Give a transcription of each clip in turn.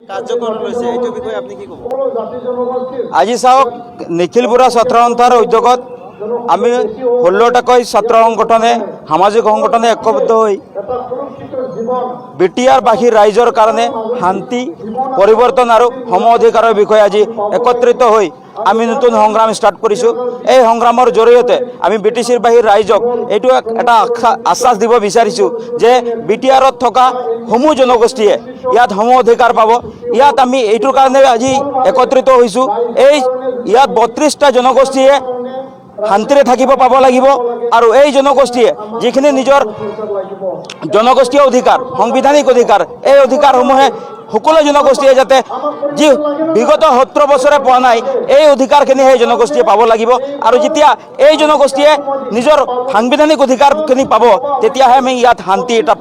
কাৰ্যকৰ লৈছে এইটো বিষয়ে আপনি কি ক'ব? আজি চাওক নিখিল বুঢ়া ছাত্ৰ সন্থাৰ উদ্যোগত আমি 16টাকৈ ছাত্ৰ সংগঠনে সামাজিক সংগঠনে ঐক্যবদ্ধ হৈ বিটিআৰ বাসী ৰাইজৰ কাৰণে শান্তি পৰিৱৰ্তন আৰু সম অধিকাৰৰ বিষয়ে আজি একত্ৰিত হৈ আমি নতুন সংগ্ৰাম ষ্টাৰ্ট কৰিছোঁ। এই সংগ্ৰামৰ জৰিয়তে আমি বিটিচিৰ বাহিৰ ৰাইজক এইটো এটা আশ্বাস দিব বিচাৰিছোঁ যে বিটিআৰত থকা সমূহ জনগোষ্ঠীয়ে ইয়াত সম অধিকাৰ পাব। ইয়াত আমি এইটোৰ কাৰণে আজি একত্ৰিত হৈছোঁ। ইয়াত 32টা জনগোষ্ঠীয়ে শান্তিৰে থাকিব পাব লাগিব আৰু এই জনগোষ্ঠীয়ে যিখিনি নিজৰ জনগোষ্ঠীয় অধিকাৰ সাংবিধানিক অধিকাৰ এই অধিকাৰসমূহে সকলো জনগোষ্ঠীয়ে যাতে যি বিগত 70 বছৰে পোৱা নাই এই অধিকাৰখিনি সেই জনগোষ্ঠীয়ে পাব লাগিব। আৰু যেতিয়া এই জনগোষ্ঠীয়ে নিজৰ সাংবিধানিক অধিকাৰখিনি পাব তেতিয়াহে আমি ইয়াত শান্তি এটা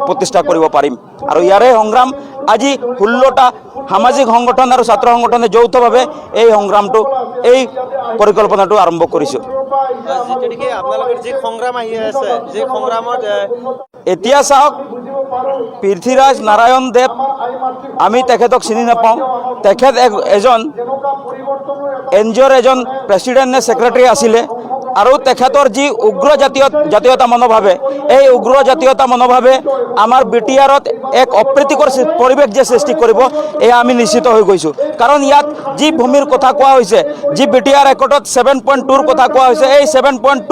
প্ৰতিষ্ঠা কৰিব পাৰিম। আৰু ইয়াৰে সংগ্ৰাম আজি 16টা সামাজিক সংগঠন আৰু ছাত্ৰ সংগঠনে যৌথভাৱে এই সংগ্ৰামটো এই পৰিকল্পনাটো আৰম্ভ কৰিছোঁ। এতিয়া চাওক পৃথ্বীৰাজ নাৰায়ণ দেৱ আমি তেখেতক চিনি নাপাওঁ। তেখেত এজন এনজিঅ'ৰ এজন প্ৰেচিডেণ্ট নে ছেক্ৰেটাৰী আছিলে আৰু তেখেতৰ যি উগ্ৰ জাতীয়তা মনোভাৱে এই উগ্ৰ জাতীয়তা মনোভাৱে আমাৰ বিটিআৰত এক অপ্ৰীতিকৰ পৰিৱেশ যে সৃষ্টি কৰিব এয়া আমি নিশ্চিত হৈ গৈছোঁ। কাৰণ ইয়াত যি ভূমিৰ কথা কোৱা হৈছে, যি বিটিআৰ একৰ্ডত 7.2ৰ কথা কোৱা হৈছে, এই 7.2ত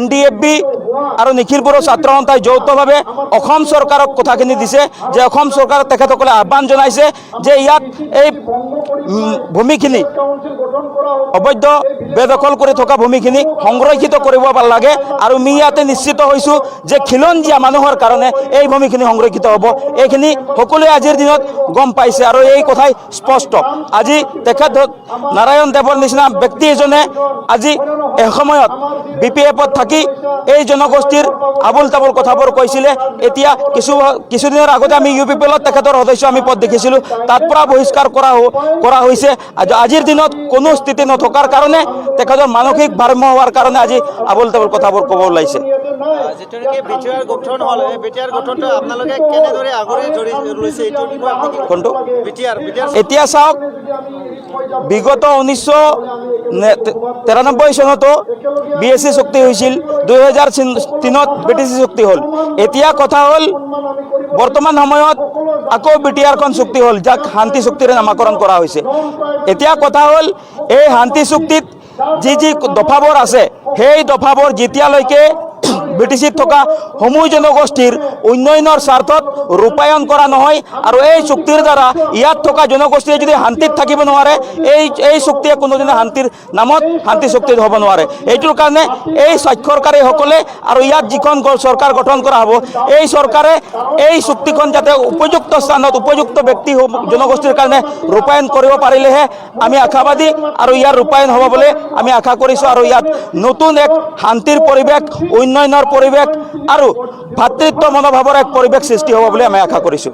NDFB আৰু নিখিল বড়ো ছাত্ৰ সন্থাই যৌথভাৱে অসম চৰকাৰক কথাখিনি দিছে যে অসম চৰকাৰক তেখেতসকলে আহ্বান জনাইছে যে ইয়াত এই ভূমিখিনি অবৈধ বেদখল কৰি থকা ভূমিখিনি সংৰক্ষিত কৰিব লাগে। আৰু আমি ইয়াতে নিশ্চিত হৈছোঁ যে খিলঞ্জীয়া মানুহৰ কাৰণে এই ভূমিখিনি সংৰক্ষিত হ'ব। এইখিনি সকলোৱে আজিৰ দিনত গম পাইছে আৰু এই কথাই স্পষ্ট। আজি তেখেত নাৰায়ণ দেৱৰ নিচিনা ব্যক্তি এজনে আজি এসময়ত BPFত থাকি এই জনগোষ্ঠীৰ আবুল তাবুল কথাবোৰ কৈছিলে। এতিয়া কিছুদিনৰ আগতে আমি UPPLত তেখেতৰ সদস্য আমি পদ দেখিছিলোঁ, তাত পৰা বহিষ্কাৰ কৰা হৈছে। আজিৰ দিনত কোনো স্থিতি নথকাৰ কাৰণে তেখেতৰ মানসিক ভাৰসাম্য হোৱাৰ কাৰণে আজি আবুল তাবুল কথাবোৰ ক'ব ওলাইছে। এতিয়া চাওক বিগত 1993 চনতো BSC চুক্তি হৈছিল, 2003ত BTC চুক্তি হ'ল। এতিয়া কথা হ'ল বৰ্তমান সময়ত আকৌ বিটিআৰখন চুক্তি হ'ল, যাক শান্তি চুক্তিৰে নামাকৰণ কৰা হৈছে। এতিয়া কথা হ'ল এই শান্তি চুক্তিত যি দফাবোৰ আছে সেই দফাবোৰ যেতিয়ালৈকে BTCত থকা সমূহ জনগোষ্ঠীৰ উন্নয়নৰ স্বাৰ্থত ৰূপায়ণ কৰা নহয় আৰু এই চুক্তিৰ দ্বাৰা ইয়াত থকা জনগোষ্ঠীয়ে যদি শান্তিত থাকিব নোৱাৰে এই চুক্তিয়ে কোনোদিনে শান্তিৰ নামত শান্তি চুক্তি হ'ব নোৱাৰে। এইটোৰ কাৰণে এই স্বাক্ষৰকাৰীসকলে আৰু ইয়াত যিখন চৰকাৰ গঠন কৰা হ'ব এই চৰকাৰে এই চুক্তিখন যাতে উপযুক্ত স্থানত উপযুক্ত ব্যক্তি জনগোষ্ঠীৰ কাৰণে ৰূপায়ণ কৰিব পাৰিলেহে আমি আশাবাদী আৰু ইয়াৰ ৰূপায়ণ হ'ব বুলি আমি আশা কৰিছোঁ। আৰু ইয়াত নতুন এক শান্তিৰ পৰিৱেশ, উন্নয়নৰ পৰিৱেশ আৰু ভাতৃত্ব মনোভাৱৰ এক পৰিৱেশ সৃষ্টি হ'ব বুলি আমি আশা কৰিছোঁ।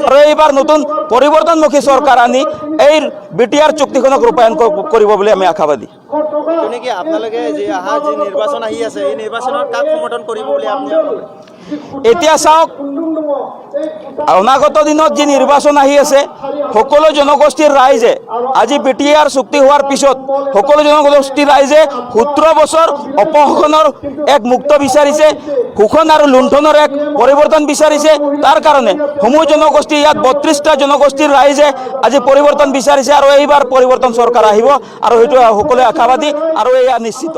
আৰু এইবাৰ নতুন পৰিৱৰ্তনমুখী চৰকাৰ আনি এই বিটিআৰ চুক্তিখনক ৰূপায়ণ কৰিব বুলি আমি আশাবাদী। আপোনালোকে যি নিৰ্বাচন আহি আছে এই নিৰ্বাচনত কাক সমৰ্থন কৰিব বুলি আপুনি এতিয়া চাওক অনাগত দিনত যি নিৰ্বাচন আহি আছে সকলো জনগোষ্ঠীৰ ৰাইজে আজি বিটিআৰ চুক্তি হোৱাৰ পিছত সকলো জনগোষ্ঠীৰ ৰাইজে 17 বছৰ অপশোষণৰ এক মুক্ত বিচাৰিছে, শোষণ আৰু লুণ্ঠনৰ এক পৰিৱৰ্তন বিচাৰিছে। তাৰ কাৰণে সমূহ জনগোষ্ঠী ইয়াত 32টা জনগোষ্ঠীৰ ৰাইজে আজি পৰিৱৰ্তন বিচাৰিছে আৰু এইবাৰ পৰিৱৰ্তন চৰকাৰ আহিব আৰু সেইটো সকলোৱে আশাবাদী আৰু এয়া নিশ্চিত।